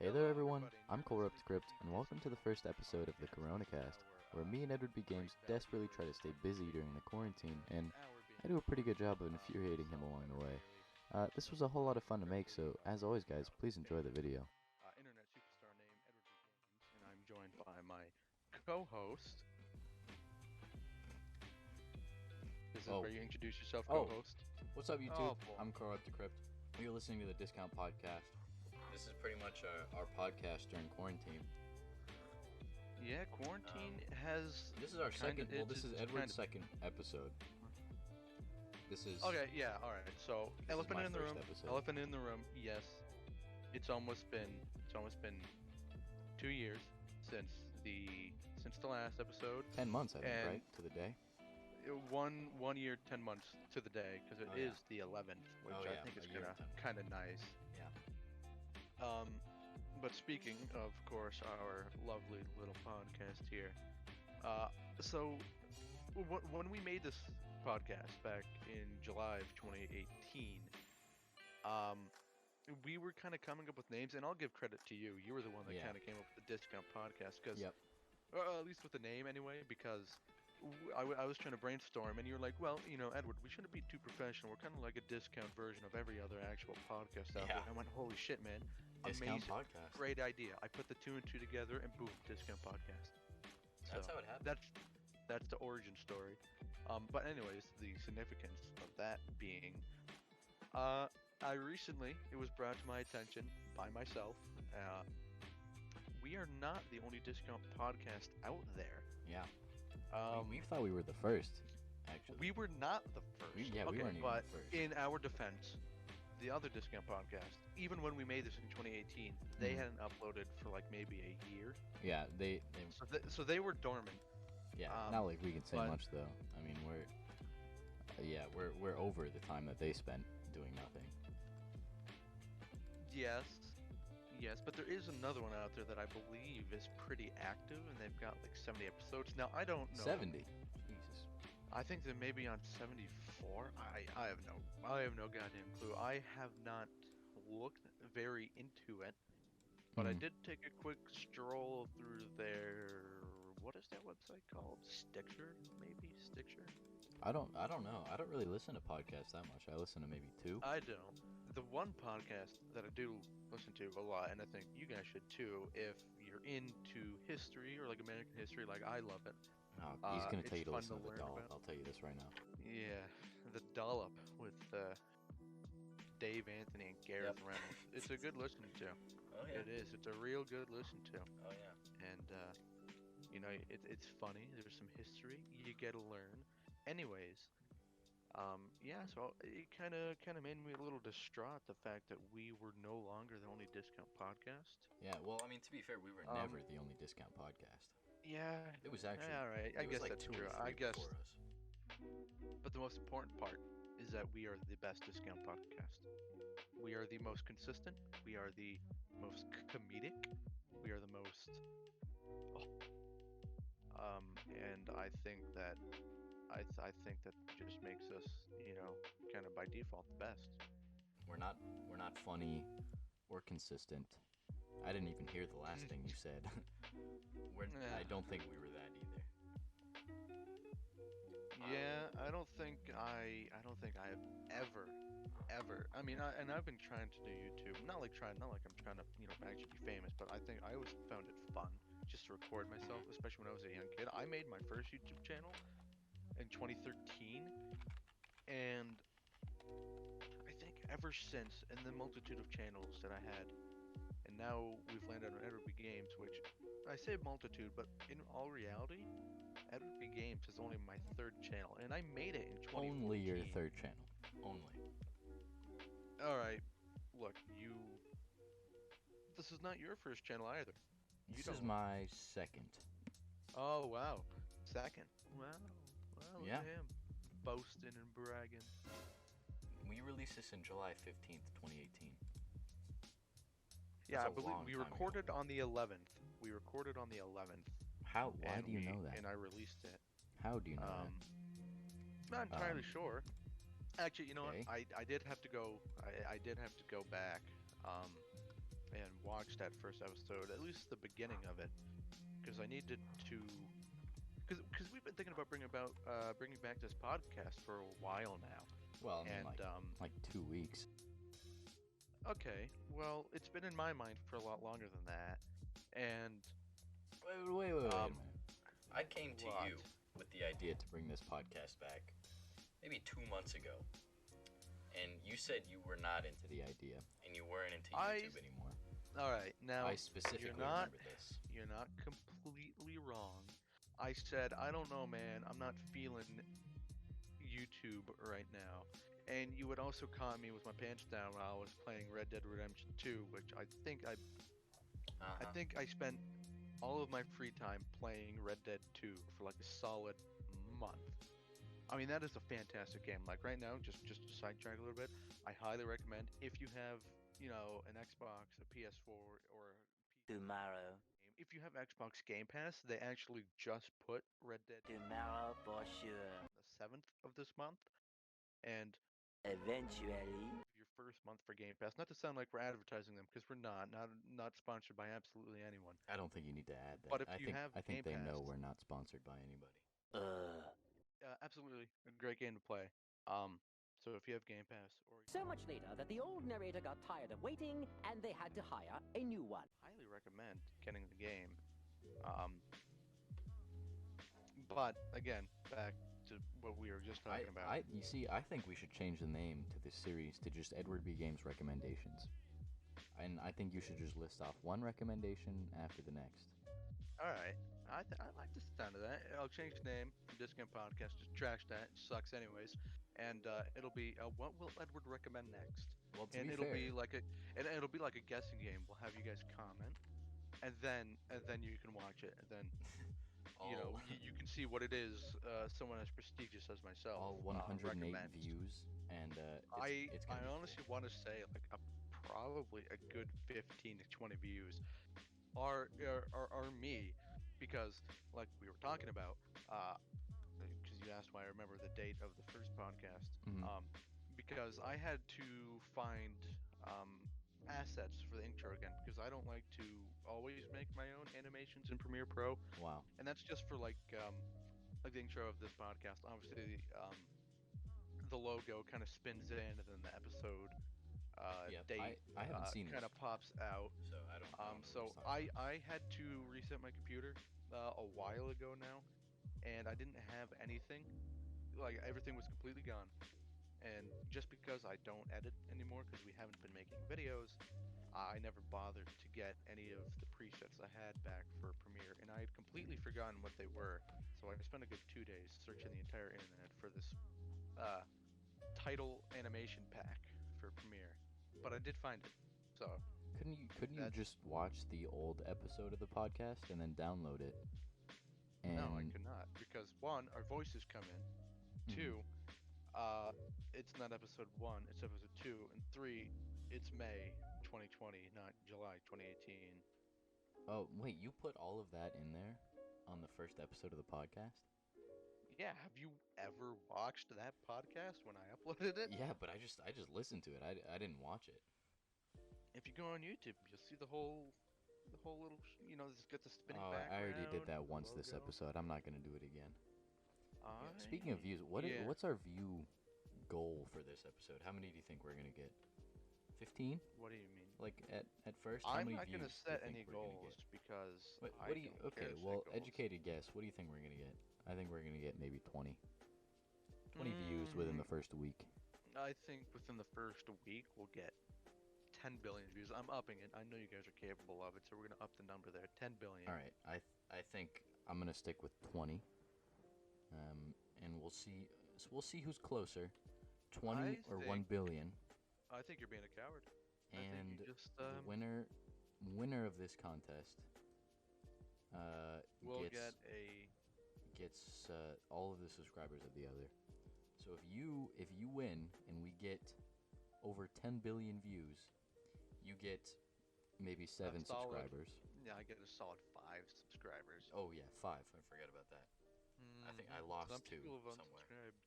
Hey there everyone, I'm Colerepticrypt, and welcome to the first episode of the Coronacast, where me and EdwardBGames desperately try to stay busy during the quarantine, and I do a pretty good job of infuriating him along the way. This was a whole lot of fun to make, so as always guys, please enjoy the video. Internet superstar named EdwardBGames, and I'm joined by my co-host. This is where you introduce yourself, co-host. What's up YouTube? I'm Colerepticrypt. You're listening to the Discount Podcast. This is pretty much our podcast during quarantine. Yeah, quarantine has... This is our second... Well, this is Edward's second episode. This is... Okay, yeah, alright. So, elephant in the room. Elephant in the room, yes. It's almost been 2 years since the last episode. 10 months, I think, right? To the day? 1 year, 10 months to the day, because it is the 11th, which I think is kind of nice. Yeah. But speaking, of course, our lovely little podcast here. So when we made this podcast back in July of 2018, we were kind of coming up with names, and I'll give credit to you. You were the one that kind of came up with the Discount Podcast, because, at least with the name anyway, because I was trying to brainstorm, and you were like, well, you know, Edward, we shouldn't be too professional. We're kind of like a discount version of every other actual podcast out there. And I went, holy shit, man. Discount amazing. Podcast. Great idea. I put the 2 and 2 together, and boom, Discount Podcast. That's how it happened. That's the origin story. But anyways, the significance of that being, it was brought to my attention by myself, we are not the only discount podcast out there. Yeah. We thought we were the first, actually. We were not the first. We weren't even the first. In our defense, the other discount podcast, even when we made this in 2018, they hadn't uploaded for like maybe a year. Yeah, so they were dormant. Yeah, not like we can say much though. I mean, we're over the time that they spent doing nothing. Yes, but there is another one out there that I believe is pretty active, and they've got like 70 episodes. Now, I don't know. 70? Jesus. I think they may be on 74. I have no goddamn clue. I have not looked very into it, but I did take a quick stroll through their... What is that website called? Stitcher, maybe? Stitcher? I don't know. I don't really listen to podcasts that much. I listen to maybe 2. I don't. The one podcast that I do listen to a lot, and I think you guys should too, if you're into history or like American history, like I love it. Oh, he's gonna tell you to listen to the Dollop. I'll tell you this right now. Yeah, the Dollop with Dave Anthony and Gareth Reynolds. It's a good listen to. Oh yeah. It is. It's a real good listen to. Oh yeah. And you know, it's funny. There's some history you get to learn. Anyways, so it kind of made me a little distraught, the fact that we were no longer the only discount podcast. Yeah, well, I mean, to be fair, we were never the only discount podcast. Yeah. It was actually. All right. I guess that's true. I guess. Us. But the most important part is that we are the best discount podcast. We are the most consistent. We are the most comedic. We are the most. And I think that just makes us, you know, kind of by default the best. We're not funny or consistent. I didn't even hear the last thing you said. I don't think we were that either. Yeah, I don't think I have ever. I mean, I've been trying to do YouTube. Not like I'm trying to, you know, actually be famous, but I think I always found it fun just to record myself, especially when I was a young kid. I made my first YouTube channel in 2013, and I think ever since, in the multitude of channels that I had, and now we've landed on EdwardBGames, which I say multitude, but in all reality, EdwardBGames is only my 3rd channel, and I made it in 2014. Only your 3rd channel. Only. Alright, look, this is not your first channel either. This is my 2nd. Oh, wow. 2nd. Wow. Well, look yeah. At him. Boasting and bragging. We released this in July 15th, 2018. Yeah, I believe we recorded on the 11th. We recorded on the 11th. How? Why do you know that? And I released it. How do you know that? Not entirely sure. Actually, you know what? I did have to go. I did have to go back and watch that first episode, at least the beginning of it, because I needed to. Because we've been thinking about bringing back this podcast for a while now, Well, I mean, and like 2 weeks. okay, well, it's been in my mind for a lot longer than that, and Wait a minute. I came to what? you with the idea to bring this podcast back maybe 2 months ago, and you said you were not into the idea, and you weren't into YouTube anymore. All right, now I specifically remember this. You're not completely wrong. I said, I don't know, man. I'm not feeling YouTube right now. And you would also caught me with my pants down while I was playing Red Dead Redemption 2, which I think I spent all of my free time playing Red Dead 2 for like a solid month. I mean, that is a fantastic game. Like right now, just to sidetrack a little bit, I highly recommend if you have, an Xbox, a PS4, or a PC Tomorrow. game. If you have Xbox Game Pass, they actually just put Red Dead Tomorrow for sure. the 7th of this month, and Eventually. your first month for Game Pass. Not to sound like we're advertising them, because we're not sponsored by absolutely anyone. I don't think you need to add that. But if you have I think Game they know Pass- we're not sponsored by anybody. Absolutely a great game to play. So if you have Game Pass, or So much later that the old narrator got tired of waiting and they had to hire a new one. highly recommend getting the game. But again, back to what we were just talking about. You see, I think we should change the name to this series to just EdwardBGames recommendations. And I think you should just list off one recommendation after the next. All right, I like the sound of that. I'll change the name from Discount Podcast. Just trash that. It sucks anyways. And it'll be what will Edward recommend next? Well, to And be it'll fair, be like it'll be like a guessing game. We'll have you guys comment, and then you can watch it, and then you can see what it is. Someone as prestigious as myself. all 108 recommends. views, and it's I gonna be honestly want to say like probably a good 15 to 20 views are me, because like we were talking about, because you asked why I remember the date of the first podcast. Mhm. Because I had to find assets for the intro again, because I don't like to always make my own animations in Premiere Pro, Wow. and that's just for like the intro of this podcast. Obviously, the logo kind of spins in, and then the episode Yeah, date I haven't seen kind of this, pops out. so I don't know. So I had to reset my computer a while ago now, and I didn't have anything. Like everything was completely gone. And just because I don't edit anymore, because we haven't been making videos, I never bothered to get any of the presets I had back for Premiere, and I had completely forgotten what they were. So I spent a good 2 days searching the entire internet for this title animation pack for Premiere, but I did find it. So Couldn't you That's- just watch the old episode of the podcast and then download it? And no, I could not, because one, our voices come in. Mhm. Two, it's not episode 1, it's episode 2, and 3, it's May 2020, not July 2018. Oh, wait, you put all of that in there on the first episode of the podcast? Yeah, have you ever watched that podcast when I uploaded it? Yeah, but I just listened to it. I didn't watch it. If you go on YouTube, you'll see the whole little, just get the spinning Oh, background. I already did that the once this logo. episode. I'm not gonna do it again. Alright. Speaking of views, Yeah. what's our view goal for this episode? How many do you think we're gonna get? 15? What do you mean? Like at first, how I'm many not views gonna do you set think any we're gonna goals get? because What I do you? don't Okay, care to well, set goals. educated guess. What do you think we're gonna get? I think we're gonna get maybe 20. 20 views within the first week. I think within the first week we'll get 10 billion views. I'm upping it. I know you guys are capable of it, so we're gonna up the number there. 10 billion. All right, I think I'm gonna stick with 20. And we'll see. We'll see who's closer, 20 or 1 think- billion. I think you're being a coward. I And think you just the winner of this contest will gets get a all of the subscribers of the other. So if you win and we get over 10 billion views, you get maybe 7 solid. subscribers. yeah, I get a solid 5 subscribers. Oh yeah, 5. I forgot about that. I think I lost Some 2 people have somewhere. unsubscribed.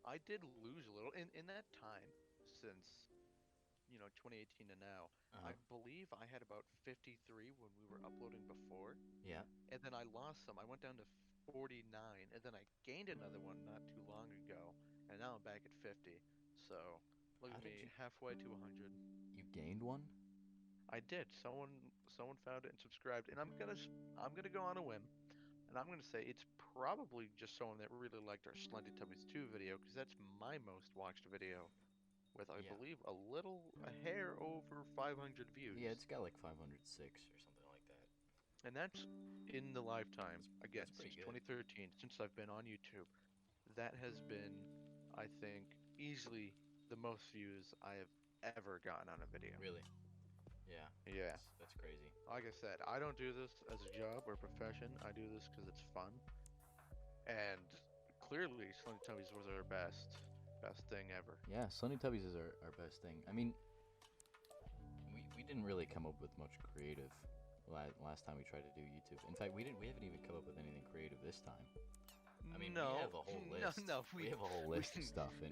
I did lose a little in that time since 2018 to now, Uh-huh. I believe I had about 53 when we were uploading before, Yeah. and then I lost some. I went down to 49, and then I gained another one not too long ago, and now I'm back at 50. So look How at did me, you? halfway to 100. You gained one? I did. Someone found it and subscribed, and I'm gonna go on a whim, and I'm gonna say it's probably just someone that really liked our Slendy Tubbies 2 video, because that's my most watched video, with I Yeah. believe a hair over 500 views. Yeah, it's got like 506 or something like that. And that's in the lifetime, again, That's pretty since good. 2013, since I've been on YouTube. That has been, I think, easily the most views I have ever gotten on a video. Really? Yeah. Yeah. That's crazy. Like I said, I don't do this as a job or profession. I do this because it's fun. And clearly, Slendy Tubbies was our best thing ever. Yeah, Sunny Tubbies is our best thing. I mean, we didn't really come up with much creative last time we tried to do YouTube. In fact, we haven't even come up with anything creative this time. I mean, No, we have a whole list. No, we have a whole list of stuff, and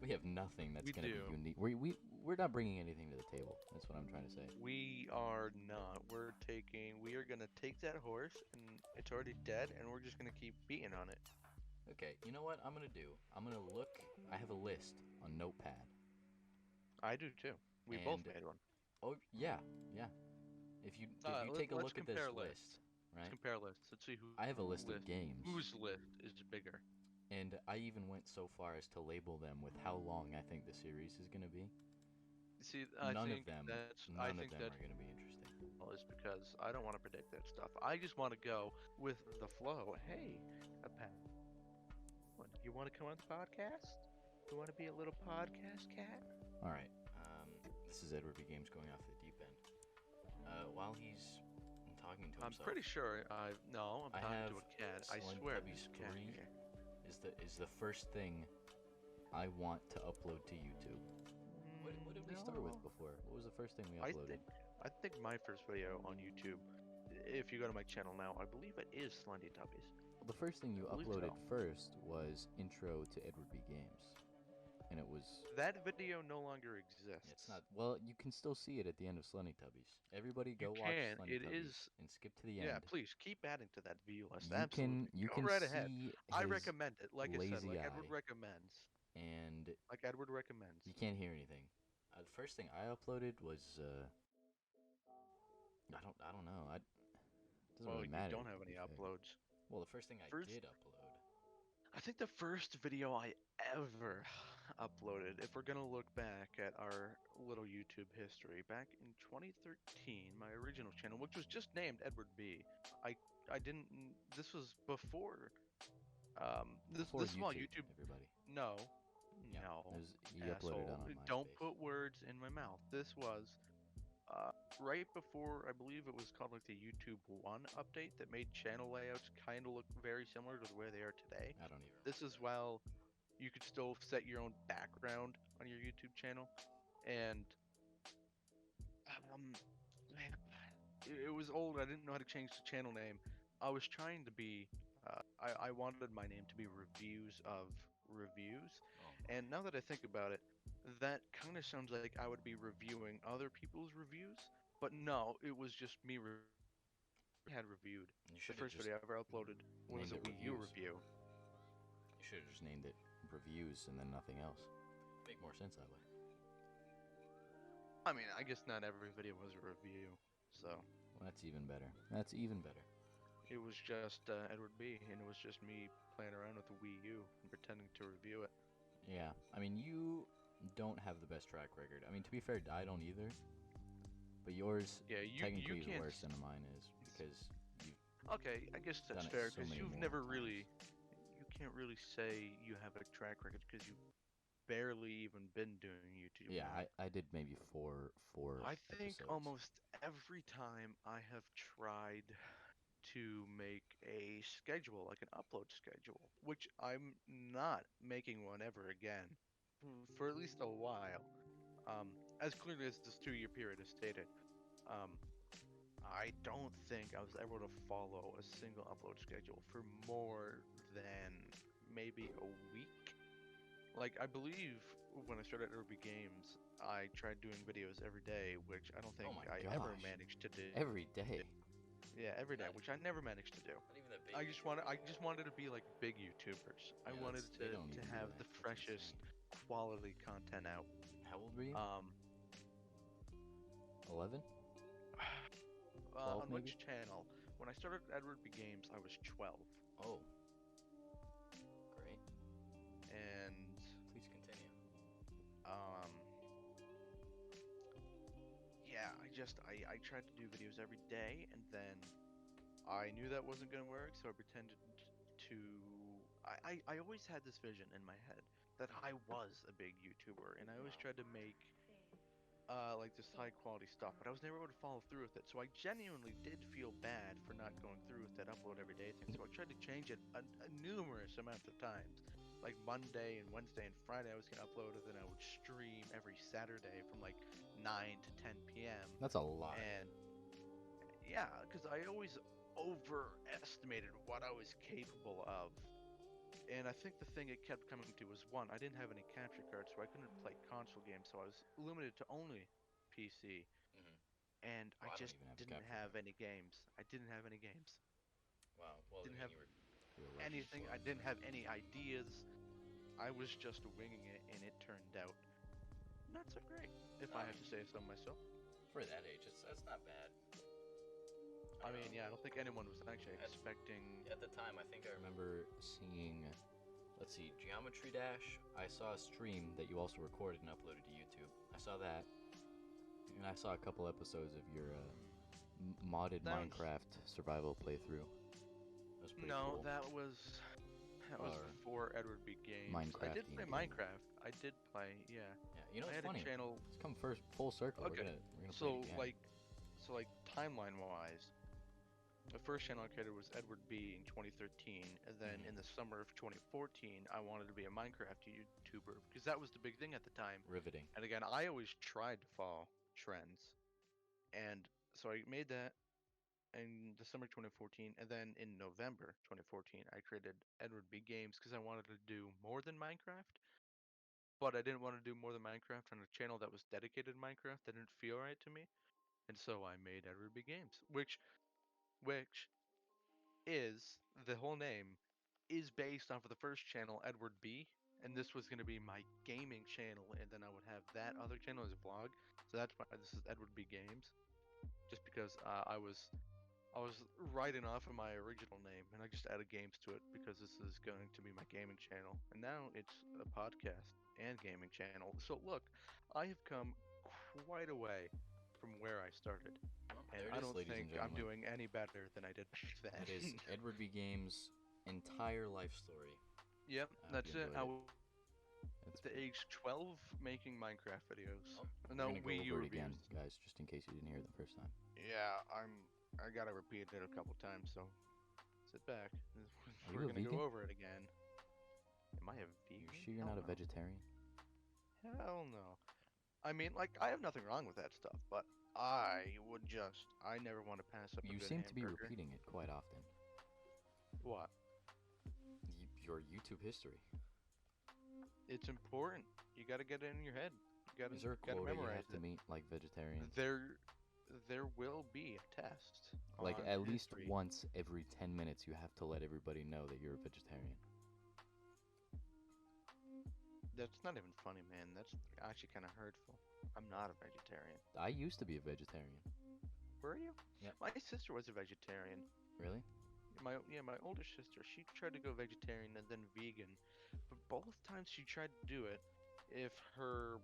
we have nothing that's We gonna do. be unique. We're not bringing anything to the table. That's what I'm trying to say. We are not. We are gonna take that horse, and it's already dead, and we're just gonna keep beating on it. Okay, you know what I'm gonna do? I'm gonna look. I have a list on Notepad. I do too. We both And made one. oh yeah, yeah. If you take a Let's look at this compare list, lists. right? Let's compare lists. Let's see I have a list of games, whose list is bigger. and I even went so far as to label them with how long I think the series is gonna be. See, None I of them think are that gonna be interesting. is because I don't want to predict that stuff. I just want to go with the flow. Hey, Pat, you want to come on the podcast? You want to be a little podcast cat? All right. This is EdwardBGames going off the deep end. While he's talking to I'm himself, pretty sure I'm I talking have to a cat. I Slendy swear Tubbies there's a cat 3 here. is the first thing I want to upload to YouTube. What did we start with No. before? What was the first thing we I uploaded? think my first video on YouTube, if you go to my channel now, I believe it is Slendy Tubbies. The first thing you I believe uploaded so. first was Intro to EdwardBGames, and it was. That video no longer exists. It's not. Well, you can still see it at the end of Slendy Tubbies. Everybody go You watch can. Slendy It Tubbies is. and skip to the Yeah, end. please keep adding to that view list. You Absolutely. can Go right ahead. see I his recommend it. Like I said, lazy like Edward eye. recommends. And Like Edward recommends. you can't hear anything. The first thing I uploaded was I don't know. Doesn't Well, really you matter. don't have to be any fair. uploads. Well, the first thing I First, did upload. I think the first video I ever uploaded, if we're gonna look back at our little YouTube history, back in 2013, my original channel, which was just named Edward B. I didn't. This was before. Before This is while YouTube, YouTube. everybody. No, Yeah, no, he uploaded it asshole. on Don't MySpace. put words in my mouth. This was right before, I believe it was called like the YouTube 1 update that made channel layouts kind of look very similar to the way they are today. I don't even. This is while you could still set your own background on your YouTube channel, and man, it was old. I didn't know how to change the channel name. I was trying to be. I wanted my name to be Reviews of Reviews, Oh. and now that I think about it, that kind of sounds like I would be reviewing other people's reviews. But no, it was just me. Had reviewed. You The should have first just video I ever uploaded was named a it Wii U Reviews. review. You should have just named it Reviews and then nothing else. Make more sense that way. I mean, I guess not every video was a review, so Well, that's even better. That's even better. it was just Edward B, and it was just me playing around with the Wii U and pretending to review it. Yeah, I mean, you don't have the best track record. I mean, to be fair, I don't either. But yours Yeah, technically is can't. worse than mine is because you've Okay, I guess that's done it fair so because many you've more never times. really. You can't really say you have a track record because you've barely even been doing YouTube. Yeah, now. I did maybe four I think episodes. almost every time I have tried to make a schedule, like an upload schedule, which I'm not making one ever again for at least a while. As clearly as this 2-year period is stated, um, I don't think I was able to follow a single upload schedule for more than maybe a week. Like, I believe when I started EdwardBGames, I tried doing videos every day, which I don't think Oh my I ever gosh. managed to do. Every day. Yeah, every day, Not- which I never managed to do. Not even the big. I just wanted to be like big YouTubers. I Yeah, wanted they to don't even do have that. the That's freshest insane. quality content out. How old were you? 11? 12 On maybe? which channel? When I started EdwardBGames, I was 12, Oh. Great. and Please continue. um, yeah, I tried to do videos every day, and then I knew that wasn't gonna work, so I pretended to. I always had this vision in my head that I was a big YouTuber, and I always tried to make like this high quality stuff, but I was never able to follow through with it. So I genuinely did feel bad for not going through with that upload every day thing. So I tried to change it a numerous amount of times. Like Monday and Wednesday and Friday, I was gonna upload it, then I would stream every Saturday from like 9 to 10 p.m. That's a lot. And yeah, because I always overestimated what I was capable of. And I think the thing it kept coming to was one, I didn't have any capture cards, so I couldn't play console games, so I was limited to only PC. Mhm. And I Well, I don't just even have a didn't capture have card. any games. I didn't have any games. Wow. Well, Didn't I have mean, you were. You're a legend. anything. I didn't have any ideas. I was just winging it, and it turned out not so great, if I have to say so myself. For that age, that's not bad. I mean, yeah, I don't think anyone was actually That's- expecting. At the time, I think I remember. Remember seeing, let's see, Geometry Dash. I saw a stream that you also recorded and uploaded to YouTube. I saw that, and I saw a couple episodes of your modded Sounds- Minecraft survival playthrough. That was pretty No, cool. that was Or before EdwardBGames. I Minecraft did play game. Minecraft. I did play, yeah. Yeah, you know I it's had funny. a channel. Let's come first full circle. Okay, We're gonna play So it again. like timeline wise, the first channel I created was EdwardB in 2013, and then Mhm. in the summer of 2014, I wanted to be a Minecraft YouTuber because that was the big thing at the time. Riveting. And again, I always tried to follow trends, and so I made that in the summer 2014, and then in November 2014, I created EdwardBGames because I wanted to do more than Minecraft, but I didn't want to do more than Minecraft on a channel that was dedicated to Minecraft. That didn't feel right to me, and so I made EdwardBGames, which is the whole name is based off of the first channel, Edward B, and this was going to be my gaming channel, and then I would have that other channel as a vlog. So that's why this is EdwardBGames, just because I was writing off of my original name, and I just added games to it because this is going to be my gaming channel, and now it's a podcast and gaming channel. So look, I have come quite a way from where I started. Well, And There it I is, don't ladies and think I'm gentlemen. doing any better than I did back then. That is EdwardBGames' entire life story. Yep, I hope that's you it. I enjoyed was That's at the age 12 making Minecraft videos. Oh, We're No, gonna go Wii U over it again, reviews. guys, just in case you didn't hear it the first time. Yeah, I gotta repeat it a couple times, so sit back. Are We're you a gonna vegan? go over it again. Am I a vegan? You're sure you're Hell not a no. vegetarian? Hell no. I mean, like, I have nothing wrong with that stuff, but I never want to pass up a You good seem to be hamburger. repeating it quite often. What? Your YouTube history. It's important. You gotta get it in your head. You gotta, Is there a gotta quota you memorize have to it. meet, like vegetarian? There will be a test. Like on at least history. once every 10 minutes, you have to let everybody know that you're a vegetarian. That's not even funny, man. That's actually kind of hurtful. I'm not a vegetarian. I used to be a vegetarian. Were you? Yep. My sister was a vegetarian. Really? My older sister, she tried to go vegetarian and then vegan, but both times she tried to do it, if her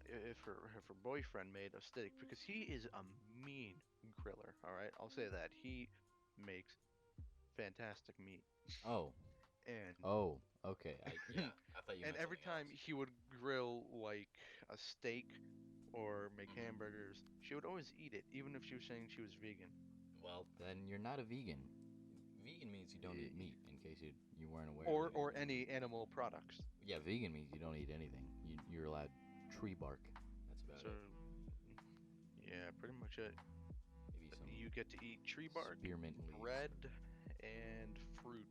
if her boyfriend made a steak, because he is a mean griller. All right, I'll say that he makes fantastic meat, Oh. and Oh. Okay. Yeah, I thought you and meant every something time else. he would grill like a steak or make Mhm. hamburgers, she would always eat it, even if she was saying she was vegan. Well, Then you're not a vegan. Vegan means you don't eat Y- meat. In case you weren't aware. Or any animal products. Yeah, vegan means you don't eat anything. You're allowed tree bark. That's about So, it. yeah, pretty much it. Maybe some You get to eat tree bark, spearmint leaves. bread, and fruit.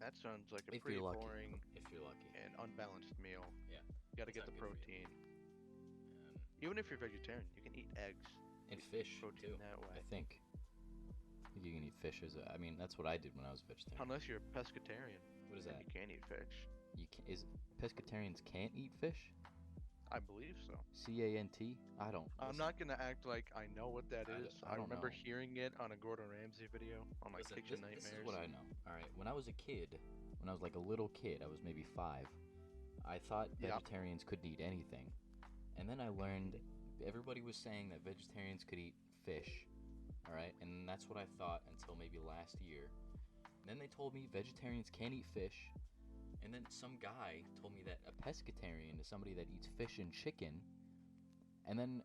That sounds like a If pretty you're lucky. boring If you're lucky. and unbalanced meal. Yeah. You gotta It's get the not good for you. protein. Um, Even if you're vegetarian, you can eat eggs. and fish Protein too. that way. I think you can eat fish as a. I mean, that's what I did when I was vegetarian. Unless you're a pescatarian, What is then that? you can't eat fish. You can, is pescatarians can't eat fish? I believe so. CANT? I don't. I'm listen, not gonna act like I know what that I is. I don't remember know. hearing it on a Gordon Ramsay video on my Listen, kitchen this nightmares. is what I know. All right. When I was a kid, when I was like a little kid, I was maybe 5. I thought Yep. vegetarians couldn't eat anything, and then I learned everybody was saying that vegetarians could eat fish. All right, and that's what I thought until maybe last year. Then they told me vegetarians can't eat fish, and then some guy told me that a pescatarian is somebody that eats fish and chicken. And then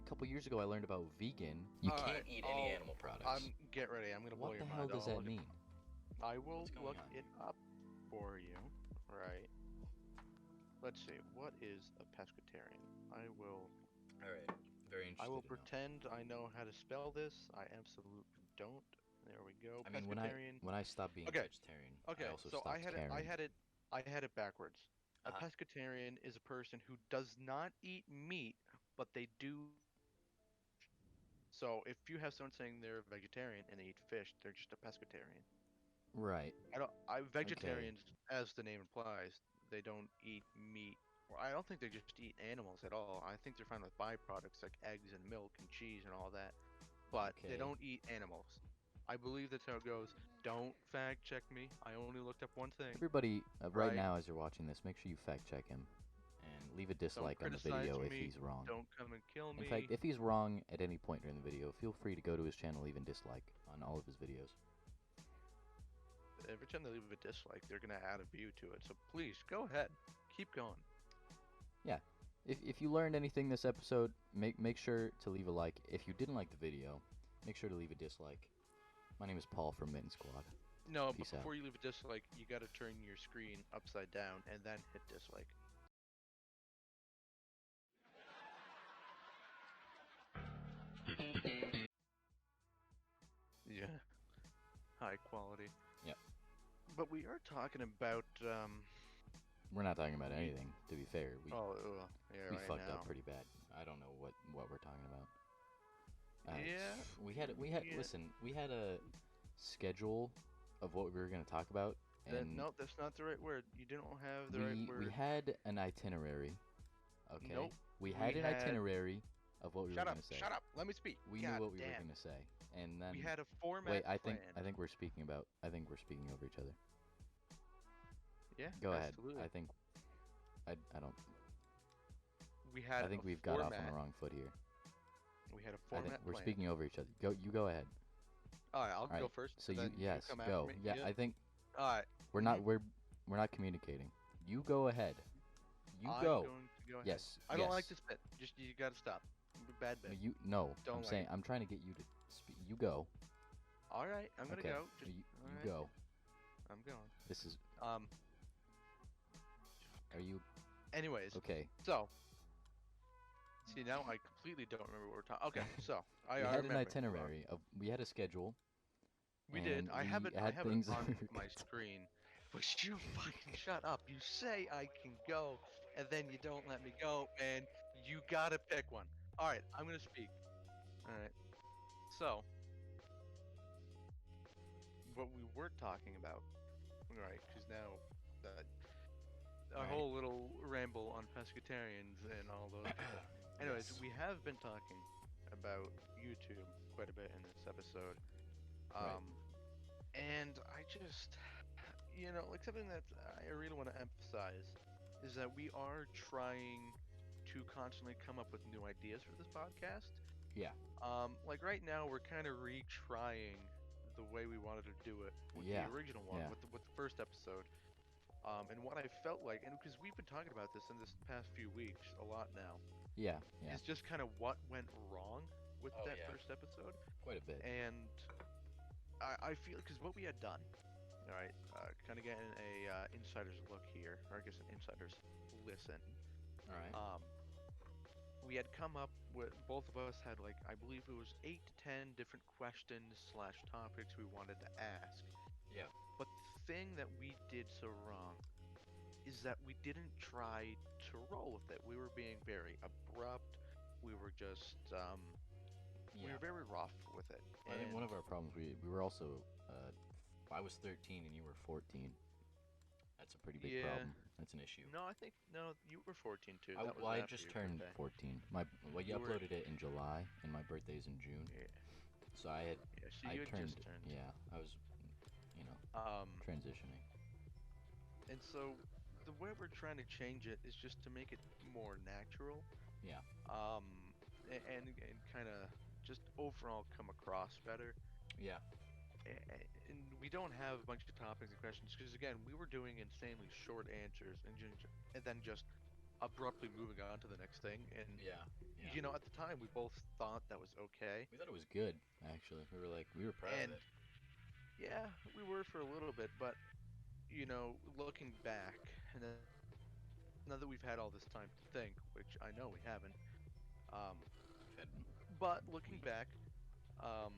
a couple years ago, I learned about vegan. You All can't right, eat any I'll- animal products. Get ready. I'm gonna blow What your the mind. hell does I'll that look- mean? I will What's going look on? it up for you. Right. Let's see. What is a pescatarian? I will. All right, very interesting. I will pretend I know how to spell this. I absolutely don't. There we go. I mean, Pescatarian. when I stopped being Okay. vegetarian, Okay, I also so stopped caring. I had it backwards. A Uh-huh. pescatarian is a person who does not eat meat, but they do. So if you have someone saying they're a vegetarian and they eat fish, they're just a pescatarian. Right. Vegetarians, as the name implies, they don't eat meat. Or I don't think they just eat animals at all. I think they're fine with byproducts like eggs and milk and cheese and all that. But they Okay. don't eat animals. I believe that's how it goes. Don't fact check me. I only looked up one thing. Everybody, right Right. now as you're watching this, make sure you fact check him and leave a dislike on the criticize video if me, he's wrong. Don't come and kill me. In fact, if he's wrong at any point during the video, feel free to go to his channel, leave a dislike on all of his videos. Every time they leave a dislike, they're gonna add a view to it. So please go ahead, keep going. If you learned anything this episode, make sure to leave a like. If you didn't like the video, make sure to leave a dislike. My name is Paul from Mitten Squad. No, Peace but out. before you leave a dislike, you gotta turn your screen upside down and then hit dislike. Yeah, high quality. Yep. But we are talking about We're not talking about anything, to be fair. We yeah, we right fucked now. up pretty bad. I don't know what we're talking about. Yeah, We had yeah. listen, we had a schedule of what we were going to talk about, and No, that's not the right word. You don't have the we right word. we had an itinerary. Okay. Nope. We had We an had- itinerary of what we Shut were up! going to say. Shut up! Let me speak. We God knew what we were damn. going to say, and then We had a format. wait. I think planned. we're speaking over each other. Yeah. Go ahead. absolutely. I think I don't. We had. I think a we've got off on format. the wrong foot here. We had a I format. think we're planned. speaking over each other. You go ahead. All right, I'll All right, go first. So and you then yes come go. after me. Yeah, I think All right. we're not we're not communicating. You go ahead. You I'm go. going to go ahead. Yes. I don't like yes. this bit. Just you gotta stop. Bad bit. You no. Don't I'm like saying it. I'm trying to get you to speak. You go. All right, I'm gonna okay. go. Just, you all you right, go. I'm going. This is. Um. Are you Anyways, okay? so. See, now I completely don't remember what we're talking. Okay, so I We I had an remember. itinerary of. We had a schedule. We did. and I have it. we I had have it things on we were my gonna- screen. But you fucking shut up. You say I can go, and then you don't let me go, and you gotta pick one. All right, I'm gonna speak. All right. So, what we were talking about, right? Because now that our Right. whole little ramble on pescatarians and all those. Anyways, Yes. we have been talking about YouTube quite a bit in this episode. Right. And I just, like something that I really want to emphasize is that we are trying to constantly come up with new ideas for this podcast. Yeah. Like right now, we're kind of retrying the way we wanted to do it with Yeah, the original one, yeah. with the first episode. And what I felt like, and because we've been talking about this in this past few weeks a lot now, Yeah. Yeah. is just kind of what went wrong with Oh, that yeah. first episode. Quite a bit. And I feel because what we had done, all right, kind of getting a insider's look here, or I guess an insider's listen. All right. We had come up with, both of us had like, I believe it was 8 to 10 different questions / topics we wanted to ask. Yeah. But the thing that we did so wrong is that we didn't try to roll with it. We were being very abrupt. We were just we Yeah. were very rough with it. I think And one of our problems, we were also, I was 13 and you were 14. That's a pretty big yeah, problem. That's an issue. no, I think no, you were 14 too. I, That was well, I after just your turned birthday. 14. Well, you You were- uploaded it in July, and my birthday's in June. Yeah, So I yeah. So I you had turned, just turned. yeah, I was, you know, Um, transitioning. and so the way we're trying to change it is just to make it more natural. Yeah. Um, and kind of just overall come across better. Yeah. And we don't have a bunch of topics and questions because again, we were doing insanely short answers and then just abruptly moving on to the next thing. And Yeah. Yeah. you know, at the time, we both thought that was okay. We thought it was good, actually. We were proud And of it. yeah, we were for a little bit, but you know, looking back, and then now that we've had all this time to think, which I know we haven't, um, Fed- but looking back, um,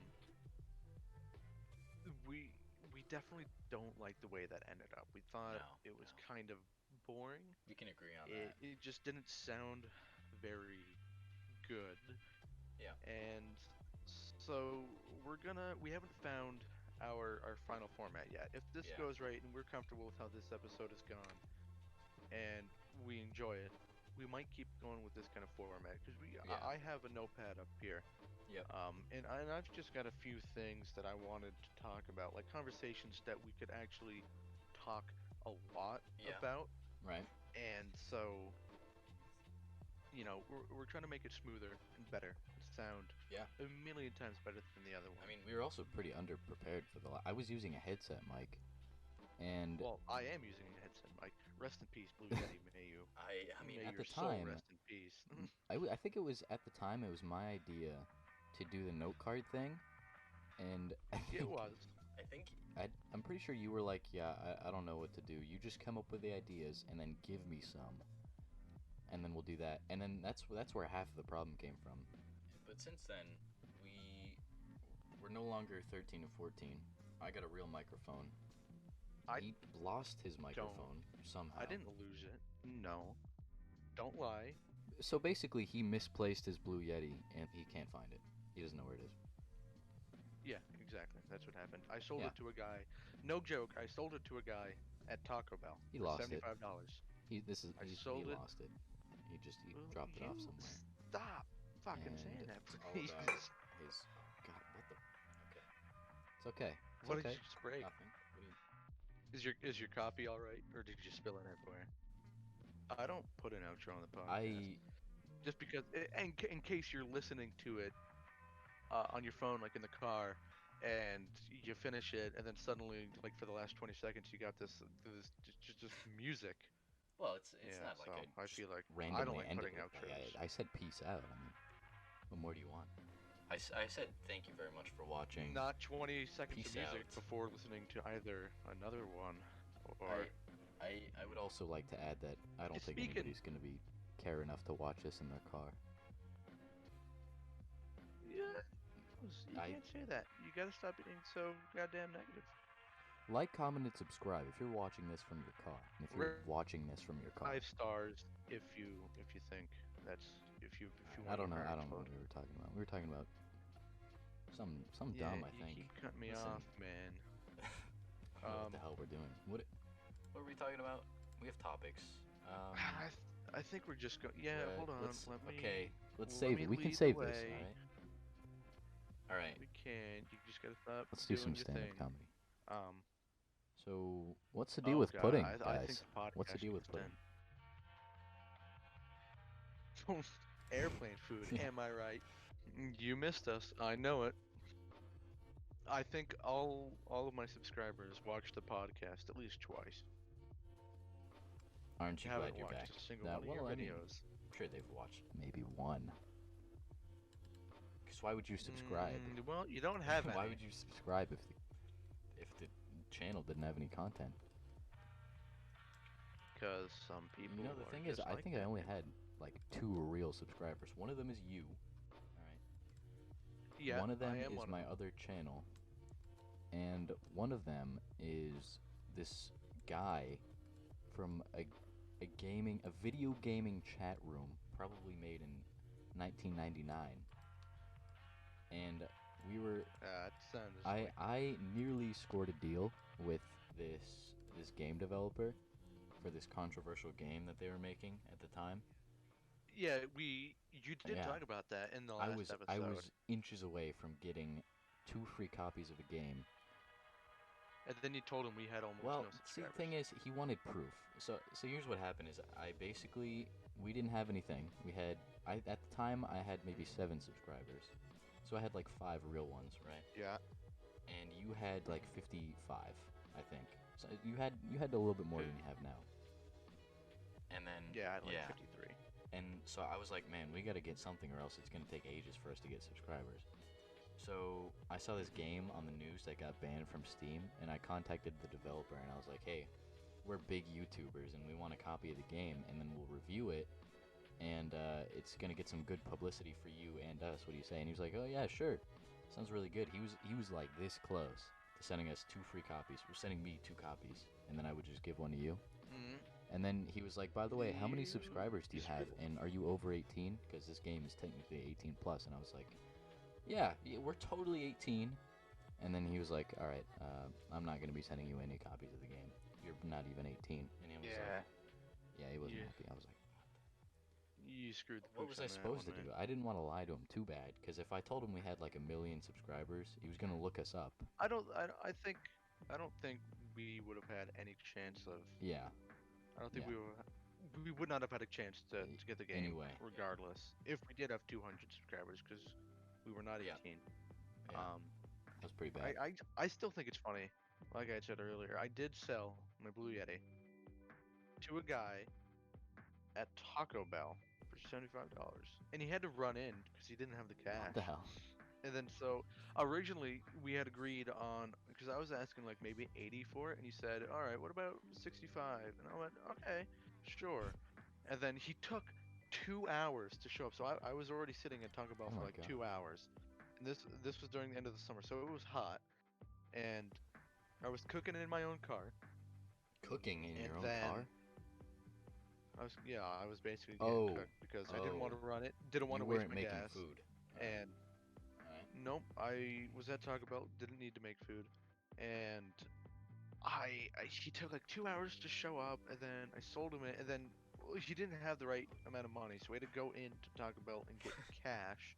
we we definitely don't like the way that ended up. We thought No, it was no. kind of boring. We can agree on It that. it just didn't sound very good. Yeah. And so we haven't found our final format yet. If this Yeah. goes right and we're comfortable with how this episode has gone and we enjoy it, we might keep going with this kind of format because Yeah. I have a notepad up here. Yep. And I've just got a few things that I wanted to talk about, like conversations that we could actually talk a lot Yeah. about. Right. And so, you know, we're trying to make it smoother and better, sound Yeah. a million times better than the other one. I mean, we were also pretty underprepared for I was using a headset mic, and Well, I am using a headset mic. Rest in peace, Blue Yeti. May you. I mean, May at your the soul time, rest in peace. I think it was at the time it was my idea to do the note card thing, and It was. I think I'm pretty sure you were like, yeah, I don't know what to do. You just come up with the ideas and then give me some, and then we'll do that. And then that's where half of the problem came from. But since then, we're no longer 13 and 14. I got a real microphone. He lost his microphone somehow. I didn't lose it. No. Don't lie. So basically, he misplaced his Blue Yeti, and he can't find it. He doesn't know where it is. Yeah, exactly. That's what happened. I sold Yeah. it to a guy. No joke. I sold it to a guy at Taco Bell. He for lost it. $75. He sold it. lost it. He Well, dropped it off you somewhere. Stop fucking And saying that, it's all please. about his. God, what the? Okay. It's okay. It's What okay. did you just break? Nothing. What do you? Is your coffee all right, or did you spill it everywhere? I don't put an outro on the podcast just because, in case you're listening to it on your phone, like in the car, and you finish it, and then suddenly, like for the last 20 seconds, you got this just music. Well, it's Yeah, not like so I just feel like randomly I don't like ended putting it. outros. I said peace out. I mean, what more do you want? I said thank you very much for watching. Not 20 seconds Peace of music out. before listening to either another one or. I would also like to add that I don't think Speaking- anybody's going to be care enough to watch this in their car. Yeah, you can't say that. You gotta stop being so goddamn negative. Like, comment, and subscribe if you're watching this from your car. And if you're watching this from your car. 5 stars if you think that's if you want. I don't know. your I don't know parents what we were talking about. We were talking about some Yeah, dumb. I you think. keep cutting me Listen. off, man. I don't know what the hell we're doing. What are we talking about? We have topics. I think we're just going. Yeah, hold on. Let's Let me. let's let save me it. We can lead save the this. way. All right. We can. You just gotta stop. Let's do some doing your stand-up thing. comedy. Um. So, what's the deal oh with God, pudding, I guys? think the What's the podcast deal with should pudding? end. Airplane food. Yeah. Am I right? You missed us. I know it. I think all of my subscribers watch the podcast at least twice. Aren't you glad Haven't you're watched back? a single Now, one of your well, I mean, videos. I'm sure they've watched maybe one. Because why would you subscribe? Well, you don't have any. Why would you subscribe if the channel didn't have any content? Because some people. You know, the are thing is, just I like think that. I only had like 2 real subscribers. One of them is you. All right. Yeah, one of them I am is one of my them. other channel, and one of them is this guy from a video gaming chat room, probably made in 1999, and we were. That sounds like I nearly scored a deal with this game developer for this controversial game that they were making at the time. yeah. You did Yeah. talk about that in the I last was episode, inches away from getting 2 free copies of a game. and then you told him we had almost Well, no see, the subscribers. thing is, he wanted proof. So here's what happened: is we didn't have anything. At the time I had maybe 7 subscribers, so I had like 5 real ones, right? Yeah. And you had like 55, I think. So you had a little bit more than you have now. And then Yeah, I had like 53. And so I was like, man, we got to get something, or else it's gonna take ages for us to get subscribers. So I saw this game on the news that got banned from Steam, and I contacted the developer, and I was like, hey, we're big YouTubers, and we want a copy of the game, and then we'll review it, and it's gonna get some good publicity for you and us. What do you say? And he was like, oh yeah, sure, sounds really good. He was like this close to sending us 2 free copies. We're sending me 2 copies, and then I would just give one to you. Mm-hmm. And then he was like, by the way, how many You subscribers do you have? And are you over 18? Because this game is technically 18 plus. And I was like, yeah, we're totally 18. And then he was like, all right, I'm not going to be sending you any copies of the game. You're not even 18. And he was Yeah. like, yeah, he wasn't Yeah. happy. I was like, You screwed the what pooch was I on that supposed one, to do? man. I didn't want to lie to him too bad. Because if I told him we had like 1 million subscribers, he was going to look us up. I don't think we would have had any chance of. Yeah. I don't think Yeah. we would not have had a chance to get the game Anyway. regardless if we did have 200 subscribers because we were not 18. Yeah. That was pretty bad. I still think it's funny. Like I said earlier, I did sell my Blue Yeti to a guy at Taco Bell for $75, and he had to run in because he didn't have the cash. What the hell? And then so originally we had agreed on, because I was asking like maybe 80 for it, and he said, all right, what about 65? And I went, okay, sure. And then he took 2 hours to show up. So I was already sitting at Taco Bell Oh for my like God. 2 hours. And this was during the end of the summer, so it was hot. And I was cooking in my own car. Cooking in And your own then- car? I was basically getting Oh. cooked because I didn't want to Oh. run it, didn't want You to waste weren't my making gas. food. And Alright. nope, I was at Taco Bell, didn't need to make food, and he took like 2 hours to show up, and then I sold him it, and then he didn't have the right amount of money, so we had to go into Taco Bell and get cash.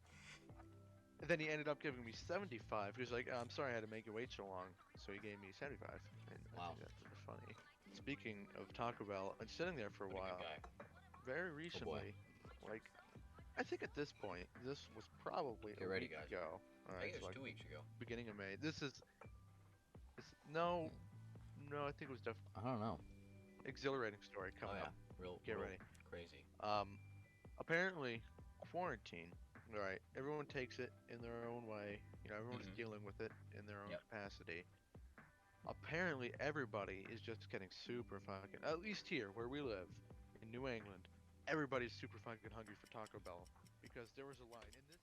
And then he ended up giving me 75. He was like, I'm sorry I had to make you wait so long, so he gave me 75. And I Wow. think that's really funny. Speaking of Taco Bell, I've been sitting there for a What a good while. guy. Very recently, like, I think at this point, this was probably Get a ready, week guys. ago. I Alright, think it so was like 2 weeks ago. beginning of May. This is no, I think it was definitely I don't know. exhilarating story Oh coming yeah, up. real. Get real ready. Crazy. Apparently, quarantine. All right, everyone takes it in their own way. You know, everyone's Mhm. dealing with it in their own Yep. capacity. Apparently, everybody is just getting super fucking. At least here, where we live, in New England, everybody's super fucking hungry for Taco Bell because there was a line in this,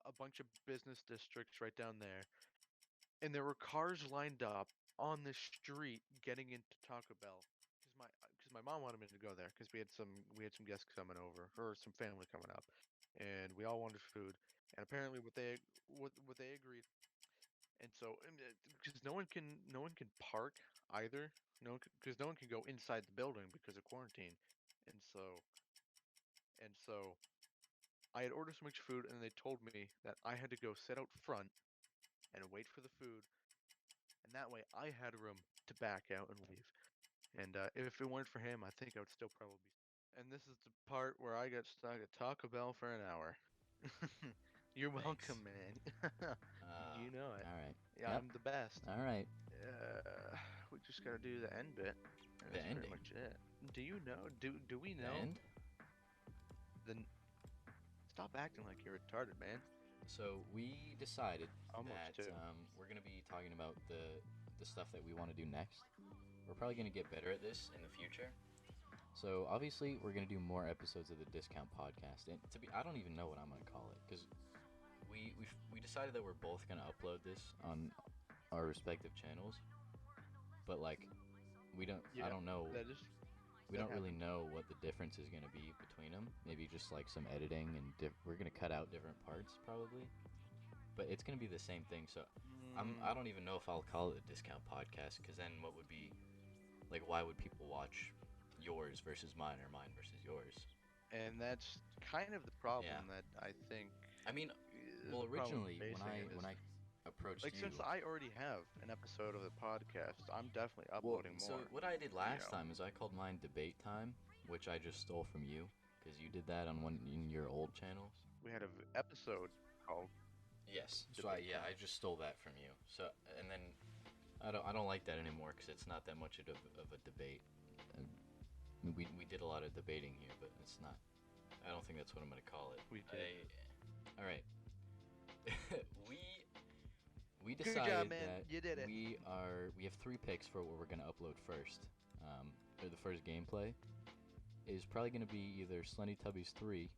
a bunch of business districts right down there, and there were cars lined up on the street getting into Taco Bell because my mom wanted me to go there because we had some guests coming over or some family coming up, and we all wanted food. And apparently, what they agreed, and so because no one can park either, because no one can go inside the building because of quarantine, and so I had ordered so much food, and they told me that I had to go sit out front and wait for the food, and that way I had room to back out and leave. And if it weren't for him, I think I would still probably be. And this is the part where I got stuck at Taco Bell for an hour. You're welcome, man. You know it. All right. Yeah, Yep. I'm the best. All right. We just gotta do the end bit. And The that's ending? pretty much it. Do you know? Do we The know? end. Stop acting like you're retarded, man. So we decided Almost that too. we're gonna be talking about the stuff that we want to do next. We're probably gonna get better at this in the future. So obviously we're gonna do more episodes of the Discount Podcast, and I don't even know what I'm gonna call it because we decided that we're both gonna upload this on our respective channels. but like we don't. Yeah, I don't know. that is. We that don't really happens. know what the difference is gonna be between them. Maybe just like some editing and we're gonna cut out different parts probably, but it's gonna be the same thing. So I don't even know if I'll call it a discount podcast, because then what would be like, why would people watch yours versus mine or mine versus yours? And that's kind of the problem Yeah. that I think I mean, is well, the problem originally facing it is when I approached like you, since I already have an episode of the podcast, I'm definitely well, uploading so more. what I did last know. time is I called mine debate time, which I just stole from you because you did that on one in your old channels. We had an episode called Yes. So Debate yeah, time. I just stole that from you. So and then I don't like that anymore because it's not that much of a debate. We did a lot of debating here, but it's not. I don't think that's what I'm gonna call it. We did. All right. we we Good decided job, man. that You did it. we have 3 picks for what we're gonna upload first. Or the first gameplay is probably gonna be either Slendy Tubbies 3,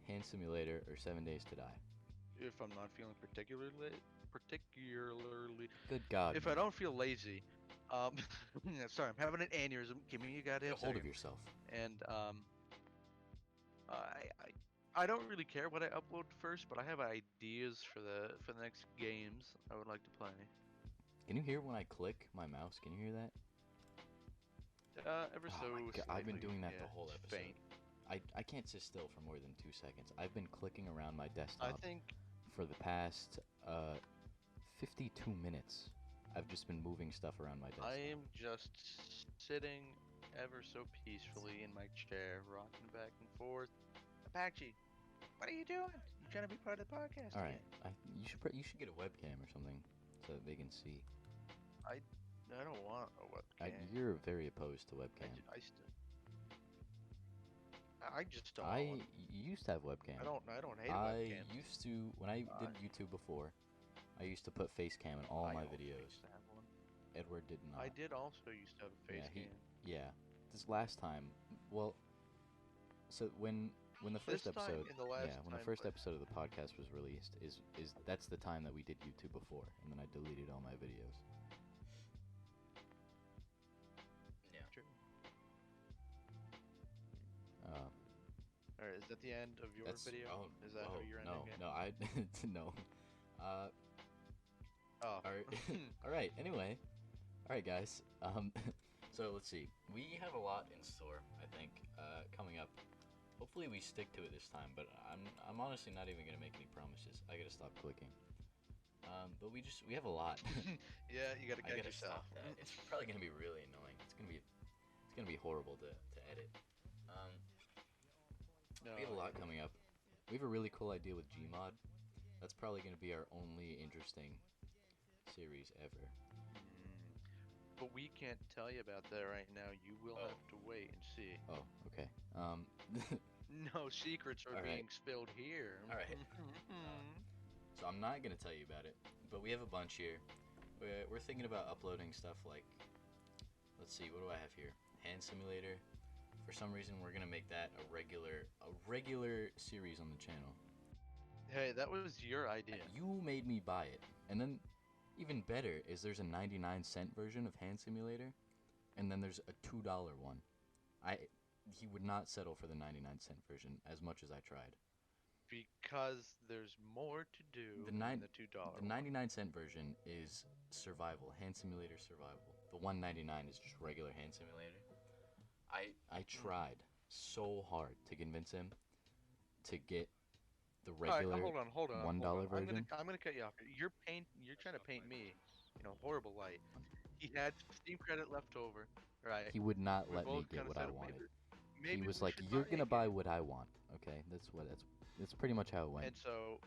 Hand Simulator, or 7 Days to Die. If I'm not feeling particularly, Good God. if I don't feel lazy, sorry, I'm having an aneurysm. Give me a goddamn Get a hold of second. yourself. And I don't really care what I upload first, but I have ideas for the next games I would like to play. Can you hear when I click my mouse? Can you hear that? Ever Oh so my God, I've been slightly, doing that yeah, the whole it's episode. faint. I can't sit still for more than 2 seconds. I've been clicking around my I desktop think for the past 52 minutes. I've just been moving stuff around my desktop. I am just sitting ever so peacefully in my chair, rocking back and forth. Apache, what are you doing? You trying to be part of the podcast? All right, again? you should get a webcam or something so that they can see. I don't want a webcam. You're very opposed to webcam. I just don't. I want one. used to have webcam. I don't hate a I webcam. used to, when I did YouTube before, I used to put face cam in all I my also videos. used to have one. Edward did not. I did also used to have a face cam. Yeah. This last time, well, so when the first This time episode, and the last when the time, first but- episode of the podcast was released, is that's the time that we did YouTube before, and then I deleted all my videos. Yeah. True. Uh, Alright, is that the end of your that's video? oh, Is that how you're ending it? no, I no. Oh. All right, all right. Anyway, all right, guys. So let's see. We have a lot in store, I think, coming up. Hopefully, we stick to it this time. But I'm honestly not even gonna make any promises. I gotta stop clicking. But we have a lot. Yeah, you gotta I guide gotta yourself. stop that. It's probably gonna be really annoying. It's gonna be horrible to edit. No, We have a lot coming up. We have a really cool idea with Gmod. That's probably gonna be our only interesting series ever. But we can't tell you about that right now. You will Oh. have to wait and see. Oh, okay. No secrets are All right. being spilled here. All right. So I'm not gonna tell you about it, but we have a bunch here. We're thinking about uploading stuff like, let's see, what do I have here? Hand Simulator. For some reason, we're gonna make that a regular series on the channel. Hey, that was your idea. You made me buy it, and then even better is there's a 99-cent version of Hand Simulator, and then there's a $2 one. He would not settle for the 99-cent version as much as I tried. Because there's more to do The than the $2. The 99-cent version is survival, Hand Simulator survival. The 199 is just regular Hand Simulator. I tried so hard to convince him to get the regular hold on. $1 version. I'm gonna cut you off. You're trying to paint me in a horrible light. He had Steam credit left over, right? He would not We let me both get kinda what I said, wanted. maybe He was we like, should "You're buy gonna it." buy what I want." Okay, that's pretty much how it went. And so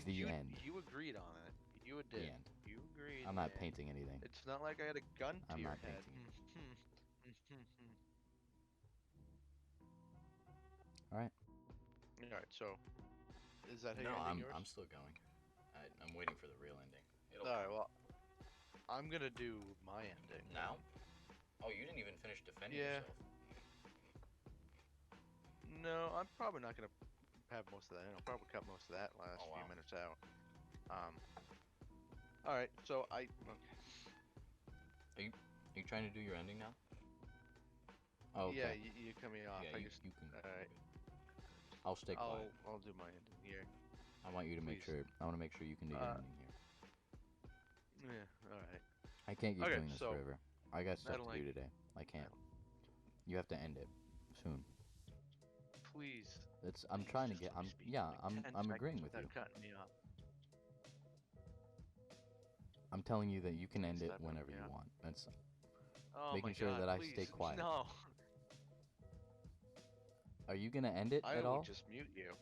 The you, end. You agreed on it. You The did. end. You agreed. I'm not man. painting anything. It's not like I had a gun to I'm your not head. painting All All right. right. So, is that how No, you're ending yours? I'm still going. I'm waiting for the real ending. All right. Well, I'm gonna do my ending Now? Oh, you didn't even finish defending Yeah. yourself. No, I'm probably not gonna have most of that. I'll probably cut most of that last Oh, wow. few minutes out. All right. So Are You trying to do your ending now? Oh, okay. Yeah, you cut me off. Yeah, I you, just. you can. Alright. I'll stay quiet. I'll do my ending here. I want you to make please. sure. I want to make sure you can do your ending here. Yeah. All right. I can't keep Okay, doing this so, forever. I got stuff don't to like- do today. I can't. You have to end it soon. Please. I'm please trying to just get. let me I'm speak yeah. for like 10 I'm agreeing seconds with you. without cutting me off. I'm telling you that you can end it Stop whenever cutting me you off. want. That's Oh Making my sure God, that I please. stay quiet. No. Are you gonna end it I at will all? just mute you.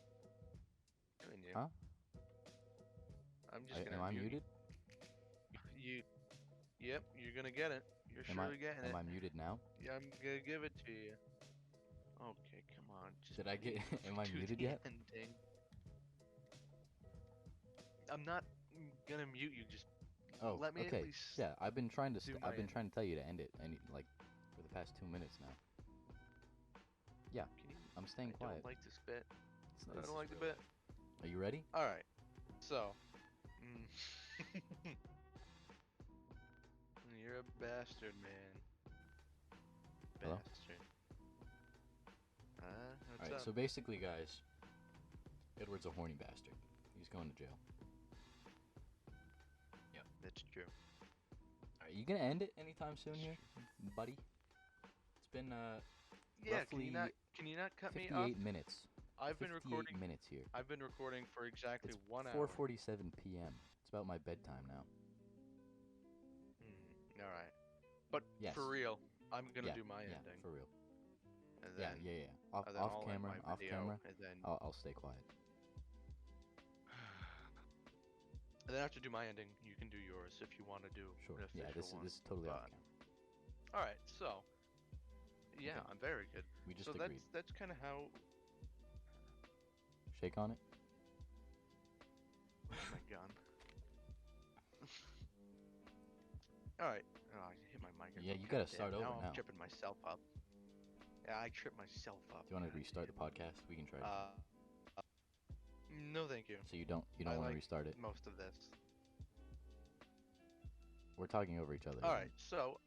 Doing you. Huh? I'm just gonna Am I mute muted? you. Yep, you're gonna get it. You're Am I surely getting it. am I muted now? Yeah, I'm gonna give it to you. Okay, come on. Just Did I get? please Am I do muted the yet? ending. I'm not gonna mute you. Just Oh, let me okay. at least. Yeah, I've been trying to. do my I've been end. trying to tell you to end it. Like for the past 2 minutes now. Yeah, Can you, I'm staying I quiet. don't like this bit. It's- I it's- don't like the bit. Are you ready? All right. So. You're a bastard, man. Hello? Bastard. What's Alright, up? so basically, guys, Edward's a horny bastard. He's going to jail. That's true. Alright, you gonna end it anytime soon here, buddy? It's been Yeah, roughly can you not cut me off? 58 minutes. I've been 58 recording. minutes here. I've been recording for exactly It's 1 hour. 4:47 p.m. It's about my bedtime now. All right. But Yes. for real, I'm gonna Yeah, do my yeah, ending. for real. And Yeah, then, yeah. Off, and then off I'll end camera, my off video, camera. And then, I'll stay quiet. and then after I do my ending, you can do yours if you want to do Sure. an Yeah, official one. this is totally off but- camera. All right. So. Yeah, Okay. I'm very good. We just So agreed. that's kind of how. Shake on it. Where's my gun? All right. Oh, I hit my microphone. Yeah, you gotta Goddamn, start over now. I'm now. tripping myself up. Yeah, I tripped myself up. Do you want to God restart the damn. podcast? We can try. No, thank you. So you don't I want to like restart it. Most of this. We're talking over each other. All again. right, so.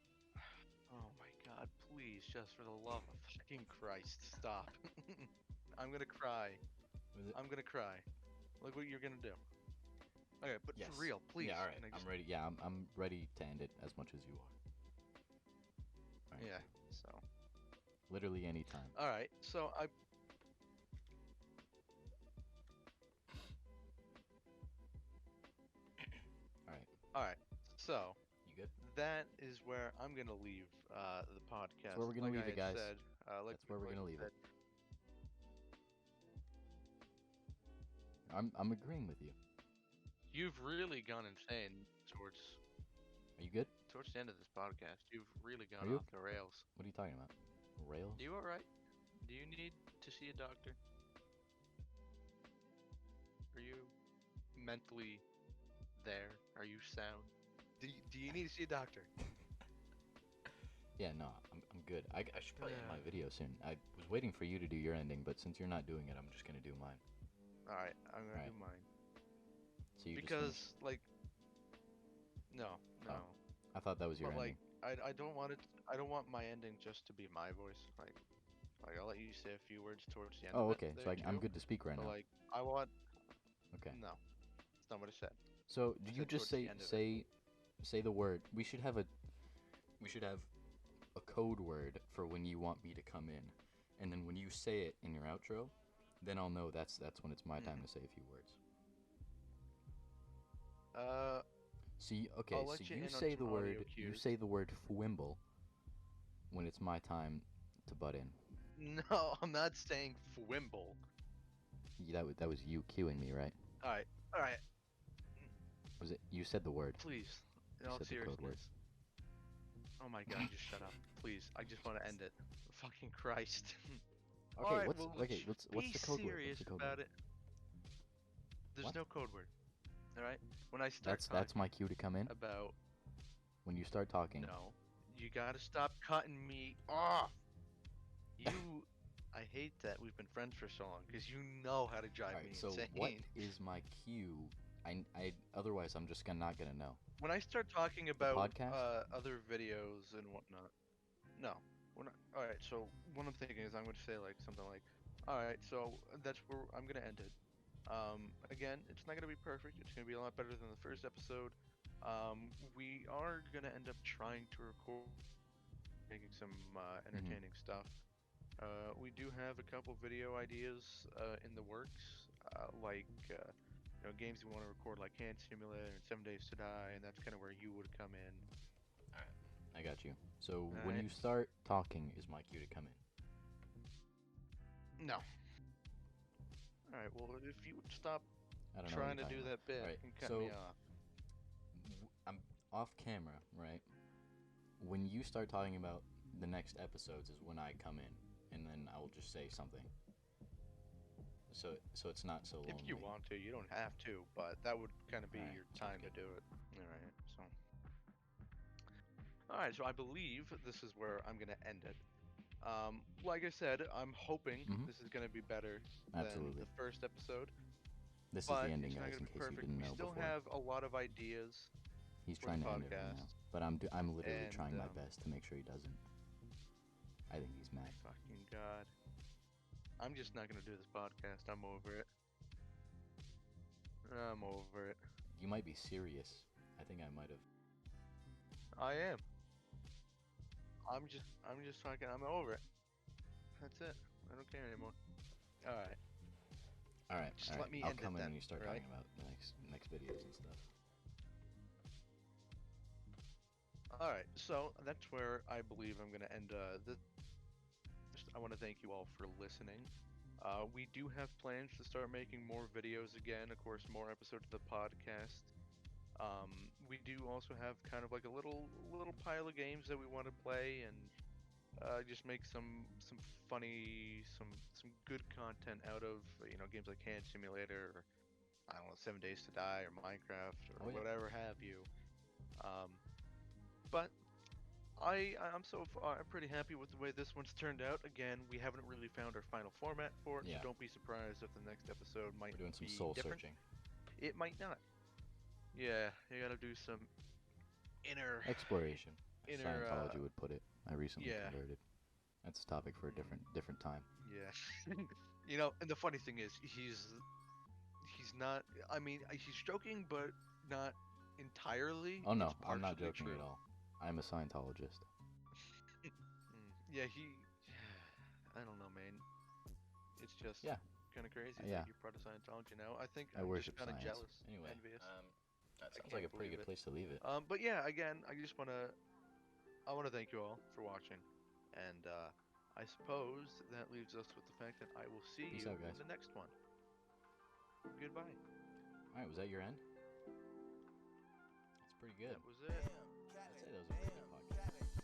Oh my God! Please, just for the love of fucking Christ, stop! I'm gonna cry. Was it- I'm gonna cry. Look what you're gonna do. Okay, but Yes. for real, please. Yeah, all right. can I I'm just- ready. Yeah, I'm ready to end it as much as you are. All right. Yeah. So. Literally any time. All right. So I. All right. All right. So You good? that is where I'm gonna leave the podcast. where we're gonna like leave I it, had guys. Said, like That's where we're like gonna I leave said, it. I'm agreeing with you. You've really gone insane towards Are you good? the end of this podcast. You've really Are gone you? off the rails. What are you talking about? Rails? Are you all right? Do you need to see a doctor? Are you mentally there? Are you sound? Do you need to see a doctor? Yeah, no, I'm good. I should probably end my Yeah. video soon. I was waiting for you to do your ending, but since you're not doing it, I'm just gonna do mine. All right, I'm gonna Alright. do mine So you just because finished. like, no. Oh, I thought that was your But ending. like, I don't want it. I don't want my ending just to be my voice. Like I'll let you say a few words towards the end. Oh, of okay. It So there, I'm too, good to speak right but now. like, I want. Okay. No, that's not what I said. So I do you said just towards the say end of it. say the word? We should have a code word for when you want me to come in, and then when you say it in your outro, then I'll know that's when it's my time Mm-hmm. to say a few words. So okay, I'll let so you you in on say the some audio word cues. fwimble when it's my time to butt in. No, I'm not saying Fwimble. That was you cueing me, right? All right. Was it you said the word? Please, in You all said the code word. seriousness. Oh my God, just shut up, please. I just want to end it. Fucking Christ. Okay, Alright, what's well, okay, what's the code word? serious What's the code about word? it. There's What? no code word. All right. When I start That's talking my cue to come in. about When you start talking. no, you gotta stop cutting me off. You, I hate that we've been friends for so long because you know how to drive Alright, me so insane. what is my cue Otherwise I'm just not gonna know. When I start talking about podcast? other videos and whatnot, no, we're not. All right, so what I'm thinking is I'm going to say like something like, all right, so that's where I'm going to end it. Again, it's not going to be perfect. It's going to be a lot better than the first episode. We are going to end up trying to record, making some entertaining stuff. We do have a couple video ideas in the works, games we want to record like Hand Simulator and 7 Days to Die, and that's kind of where you would come in. I got you. So when Alright. you start talking, is my cue to come in? No. Alright, well, if you would stop I don't know. trying to do that bit Alright, and cut so me off. I'm off camera, right? When you start talking about the next episodes is when I come in, and then I will just say something. So it's not so lonely. If you want to, you don't have to, but that would kind of be Alright, your sounds time to good. do it. Alright, so I believe this is where I'm gonna end it. Like I said, I'm hoping this is gonna be better Absolutely. than the first episode. This is But the ending, it's not guys, gonna in be case perfect. you didn't We know still before. have a lot of ideas. He's for the trying to end it right now, podcast. but I'm literally And, trying my best to make sure he doesn't. I think he's mad. Fucking God. I'm just not gonna do this podcast. I'm over it. I'm over it. You might be serious. I think I might have. I am. I'm just fucking. I'm over it. That's it. I don't care anymore. All right. All right. Just all let right. me I'll end it come in then, when you start right? talking about the next videos and stuff. All right. So that's where I believe I'm gonna end this. I want to thank you all for listening. We do have plans to start making more videos again. Of course, more episodes of the podcast. We do also have kind of like a little pile of games that we want to play and just make some funny, some good content out of games like Hand Simulator, or I don't know, 7 Days to Die, or Minecraft, or Oh, yeah. whatever have you. But I'm so far I'm pretty happy with the way this one's turned out. Again, we haven't really found our final format for it, Yeah. so don't be surprised if the next episode might We're doing some be soul different. searching. It might not. Yeah, you gotta do some inner Exploration. as Inner, Scientology would put it. I recently yeah. converted. That's a topic for a different time. Yeah. And the funny thing is, he's not. I mean, he's joking, but not entirely. Oh no, It's I'm not partially joking true. at all. I'm a Scientologist. Yeah, I don't know, man. It's just Yeah. kind of crazy. Yeah. That you're part of Scientology now. I think I I'm worship just kind of science. jealous, Anyway, envious. that sounds can't like a pretty believe good it. place to leave it. But yeah, again, I wanna thank you all for watching, and I suppose that leaves us with the fact that I will see Peace you out, guys. in the next one. Goodbye. All right, was that your end? That's pretty good. That was it. I'd say that was a pretty good podcast.